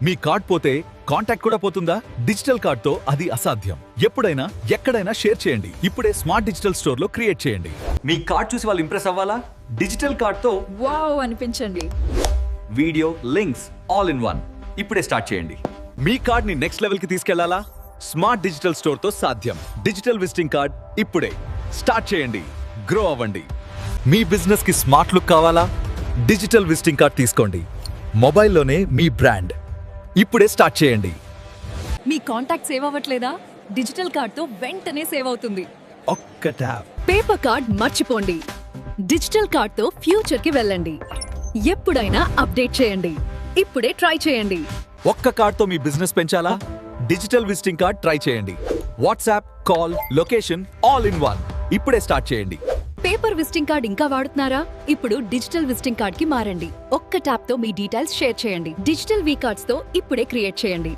మీ card పోతే contact కూడా పోతుందా? డిజిటల్ కార్డ్ తో అది అసాధ్యం. ఎప్పుడైనా ఎక్కడైనా షేర్ చేయండి. ఇప్పుడే స్మార్ట్ డిజిటల్ స్టోర్ లో క్రియేట్ చేయండి. మీ కార్డ్ చూసి వాళ్ళు ఇంప్రెస్ అవ్వాలా? డిజిటల్ కార్డ్ తో వావ్ అనిపించండి. Video, links all in one. ఇప్పుడే స్టార్ట్ చేయండి. మీ కార్డ్ ని నెక్స్ట్ లెవెల్ కి తీసుకెళ్లాలా? స్మార్ట్ డిజిటల్ స్టోర్ తో సాధ్యం. డిజిటల్ విజిటింగ్ కార్డ్ ఇప్పుడే స్టార్ట్ చేయండి. గ్రో అవ్వండి. మీ బిజినెస్ కి స్మార్ట్ లుక్ కావాలా? డిజిటల్ విజిటింగ్ కార్డ్ తీసుకోండి. మొబైల్లోనే మీ బ్రాండ్. ఇప్పుడే స్టార్ట్ చేయండి. మీ కాంటాక్ట్ సేవ్ అవ్వట్లేదా? డిజిటల్ కార్డ్ తో వెంటనే సేవ్ అవుతుంది. ఒక్క ట్యాప్. పేపర్ కార్డ్ మర్చిపోండి. డిజిటల్ కార్డ్ తో ఫ్యూచర్ కి వెళ్ళండి. ఎప్పుడైనా అప్డేట్ చేయండి. ఇప్పుడే ట్రై చేయండి. ఒక్క కార్డ్ తో మీ బిజినెస్ పెంచాలా? డిజిటల్ విజిటింగ్ కార్డ్ ట్రై చేయండి. WhatsApp, call, location all in one. ఇప్పుడే స్టార్ట్ చేయండి. పేపర్ విజిటింగ్ కార్డ్ ఇంకా వాడుతున్నారా? ఇప్పుడు డిజిటల్ విజిటింగ్ కార్డ్ కి మారండి. ఒక్క ట్యాప్ తో మీ డీటెయిల్స్ షేర్ చేయండి. డిజిటల్ వి కార్డ్స్ తో ఇప్పుడే క్రియేట్ చేయండి.